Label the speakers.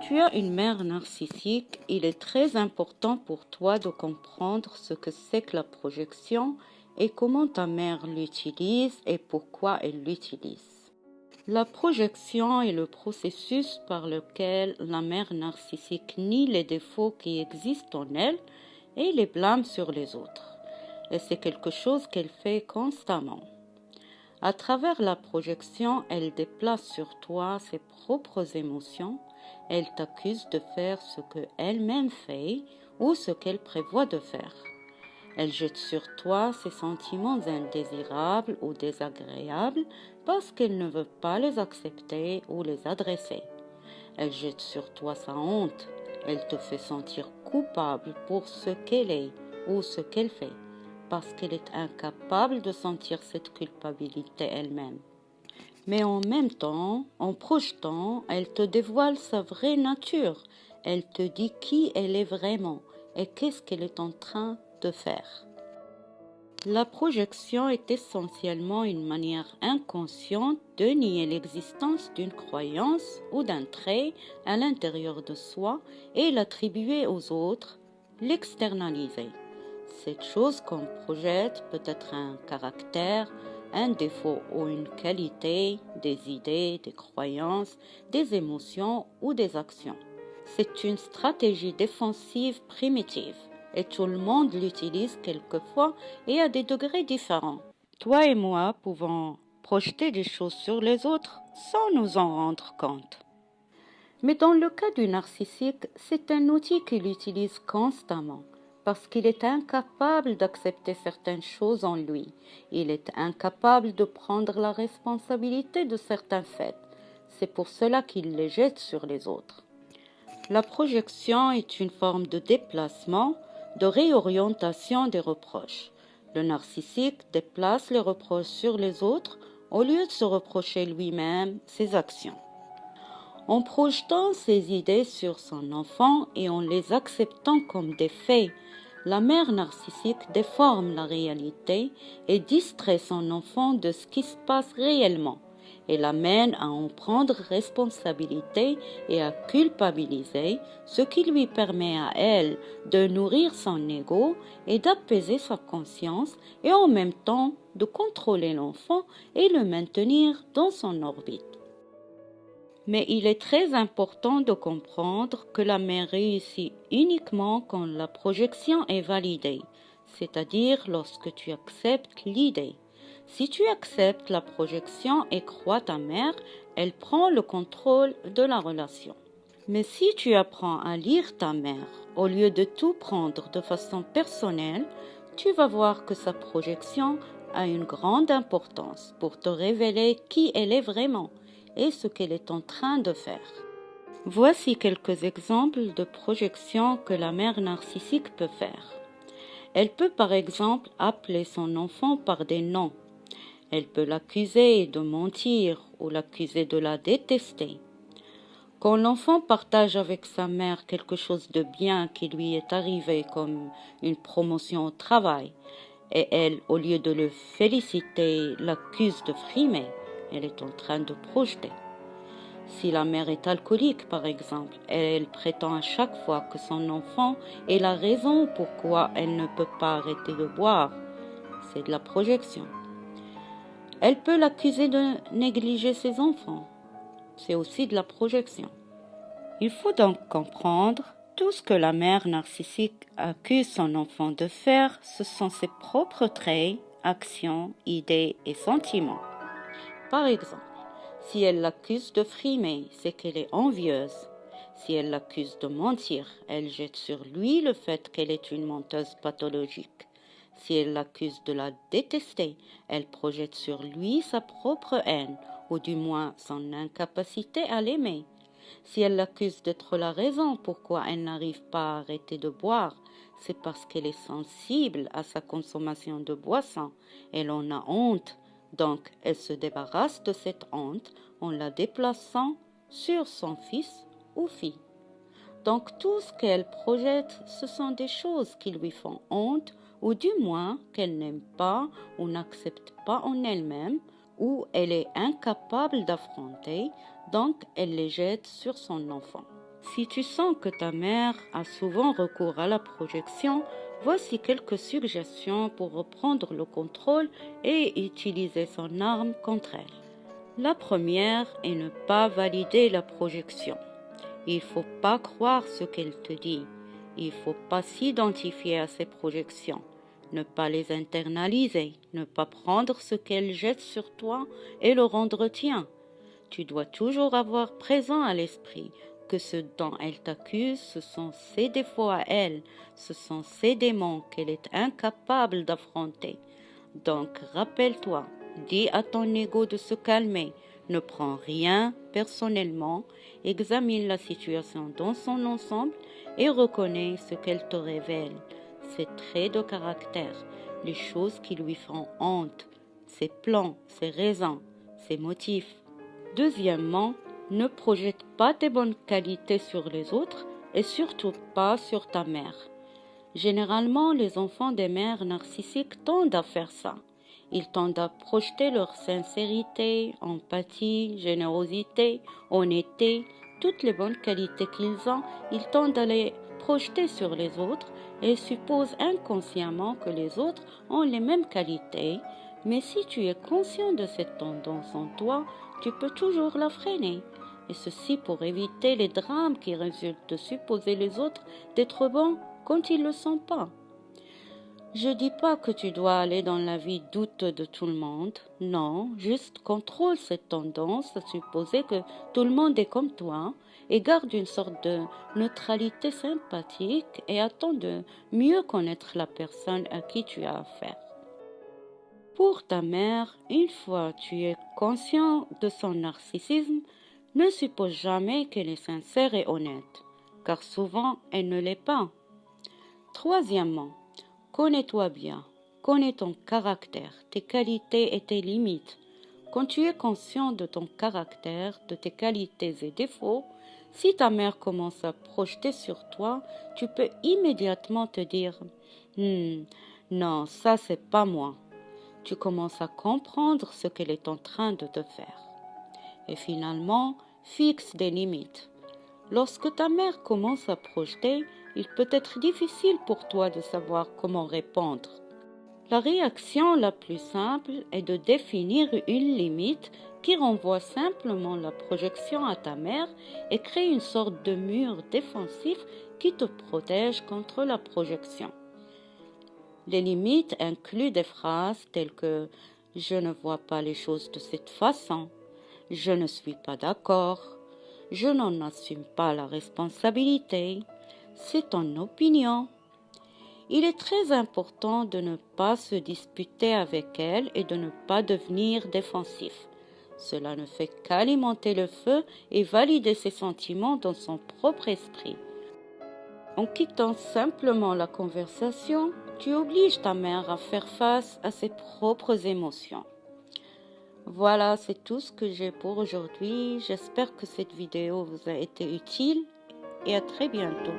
Speaker 1: tu as une mère narcissique, il est très important pour toi de comprendre ce que c'est que la projection et comment ta mère l'utilise et pourquoi elle l'utilise. La projection est le processus par lequel la mère narcissique nie les défauts qui existent en elle et les blâme sur les autres. Et c'est quelque chose qu'elle fait constamment. À travers la projection, elle déplace sur toi ses propres émotions. Elle t'accuse de faire ce qu'elle-même fait ou ce qu'elle prévoit de faire. Elle jette sur toi ses sentiments indésirables ou désagréables parce qu'elle ne veut pas les accepter ou les adresser. Elle jette sur toi sa honte. Elle te fait sentir coupable pour ce qu'elle est ou ce qu'elle fait, parce qu'elle est incapable de sentir cette culpabilité elle-même. Mais en même temps, en projetant, elle te dévoile sa vraie nature. Elle te dit qui elle est vraiment et qu'est-ce qu'elle est en train de faire. La projection est essentiellement une manière inconsciente de nier l'existence d'une croyance ou d'un trait à l'intérieur de soi et l'attribuer aux autres, l'externaliser. Cette chose qu'on projette peut être un caractère, un défaut ou une qualité, des idées, des croyances, des émotions ou des actions. C'est une stratégie défensive primitive et tout le monde l'utilise quelquefois et à des degrés différents. Toi et moi pouvons projeter des choses sur les autres sans nous en rendre compte. Mais dans le cas du narcissique, c'est un outil qu'il utilise constamment parce qu'il est incapable d'accepter certaines choses en lui. Il est incapable de prendre la responsabilité de certains faits. C'est pour cela qu'il les jette sur les autres. La projection est une forme de déplacement, de réorientation des reproches. Le narcissique déplace les reproches sur les autres au lieu de se reprocher lui-même ses actions. En projetant ses idées sur son enfant et en les acceptant comme des faits, la mère narcissique déforme la réalité et distrait son enfant de ce qui se passe réellement et l'amène à en prendre responsabilité et à culpabiliser, ce qui lui permet à elle de nourrir son ego et d'apaiser sa conscience et en même temps de contrôler l'enfant et le maintenir dans son orbite. Mais il est très important de comprendre que la mère réussit uniquement quand la projection est validée, c'est-à-dire lorsque tu acceptes l'idée. Si tu acceptes la projection et crois ta mère, elle prend le contrôle de la relation. Mais si tu apprends à lire ta mère, au lieu de tout prendre de façon personnelle, tu vas voir que sa projection a une grande importance pour te révéler qui elle est vraiment et ce qu'elle est en train de faire. Voici quelques exemples de projections que la mère narcissique peut faire. Elle peut par exemple appeler son enfant par des noms. Elle peut l'accuser de mentir ou l'accuser de la détester. Quand l'enfant partage avec sa mère quelque chose de bien qui lui est arrivé comme une promotion au travail, et elle, au lieu de le féliciter, l'accuse de frimer, elle est en train de projeter. Si la mère est alcoolique, par exemple, elle prétend à chaque fois que son enfant est la raison pourquoi elle ne peut pas arrêter de boire. C'est de la projection. Elle peut l'accuser de négliger ses enfants. C'est aussi de la projection. Il faut donc comprendre, tout ce que la mère narcissique accuse son enfant de faire, ce sont ses propres traits, actions, idées et sentiments. Par exemple, si elle l'accuse de frimer, c'est qu'elle est envieuse. Si elle l'accuse de mentir, elle jette sur lui le fait qu'elle est une menteuse pathologique. Si elle l'accuse de la détester, elle projette sur lui sa propre haine, ou du moins son incapacité à l'aimer. Si elle l'accuse d'être la raison pourquoi elle n'arrive pas à arrêter de boire, c'est parce qu'elle est sensible à sa consommation de boissons. Elle en a honte. Donc, elle se débarrasse de cette honte en la déplaçant sur son fils ou fille. Donc, tout ce qu'elle projette, ce sont des choses qui lui font honte ou du moins qu'elle n'aime pas ou n'accepte pas en elle-même ou elle est incapable d'affronter, donc elle les jette sur son enfant. Si tu sens que ta mère a souvent recours à la projection, voici quelques suggestions pour reprendre le contrôle et utiliser son arme contre elle. La première est ne pas valider la projection. Il ne faut pas croire ce qu'elle te dit. Il ne faut pas s'identifier à ses projections. Ne pas les internaliser. Ne pas prendre ce qu'elle jette sur toi et le rendre tien. Tu dois toujours avoir présent à l'esprit que ce dont elle t'accuse, ce sont ses défauts à elle, ce sont ses démons qu'elle est incapable d'affronter. Donc rappelle-toi, dis à ton ego de se calmer, ne prends rien personnellement, examine la situation dans son ensemble et reconnais ce qu'elle te révèle, ses traits de caractère, les choses qui lui font honte, ses plans, ses raisons, ses motifs. Deuxièmement, ne projette pas tes bonnes qualités sur les autres et surtout pas sur ta mère. Généralement, les enfants des mères narcissiques tendent à faire ça. Ils tendent à projeter leur sincérité, empathie, générosité, honnêteté, toutes les bonnes qualités qu'ils ont, ils tendent à les projeter sur les autres et supposent inconsciemment que les autres ont les mêmes qualités. Mais si tu es conscient de cette tendance en toi, tu peux toujours la freiner. Et ceci pour éviter les drames qui résultent de supposer les autres d'être bons quand ils ne le sont pas. Je dis pas que tu dois aller dans la vie doute de tout le monde. Non, juste contrôle cette tendance à supposer que tout le monde est comme toi et garde une sorte de neutralité sympathique et attends de mieux connaître la personne à qui tu as affaire. Pour ta mère, une fois tu es conscient de son narcissisme, ne suppose jamais qu'elle est sincère et honnête, car souvent elle ne l'est pas. Troisièmement, connais-toi bien, connais ton caractère, tes qualités et tes limites. Quand tu es conscient de ton caractère, de tes qualités et défauts, si ta mère commence à projeter sur toi, tu peux immédiatement te dire non, ça c'est pas moi. Tu commences à comprendre ce qu'elle est en train de te faire. Et finalement, fixe des limites. Lorsque ta mère commence à projeter, il peut être difficile pour toi de savoir comment répondre. La réaction la plus simple est de définir une limite qui renvoie simplement la projection à ta mère et crée une sorte de mur défensif qui te protège contre la projection. Les limites incluent des phrases telles que « je ne vois pas les choses de cette façon »,« je ne suis pas d'accord »,« je n'en assume pas la responsabilité »,« c'est ton opinion ». Il est très important de ne pas se disputer avec elle et de ne pas devenir défensif. Cela ne fait qu'alimenter le feu et valider ses sentiments dans son propre esprit. En quittant simplement la conversation, tu obliges ta mère à faire face à ses propres émotions. Voilà, c'est tout ce que j'ai pour aujourd'hui. J'espère que cette vidéo vous a été utile et à très bientôt.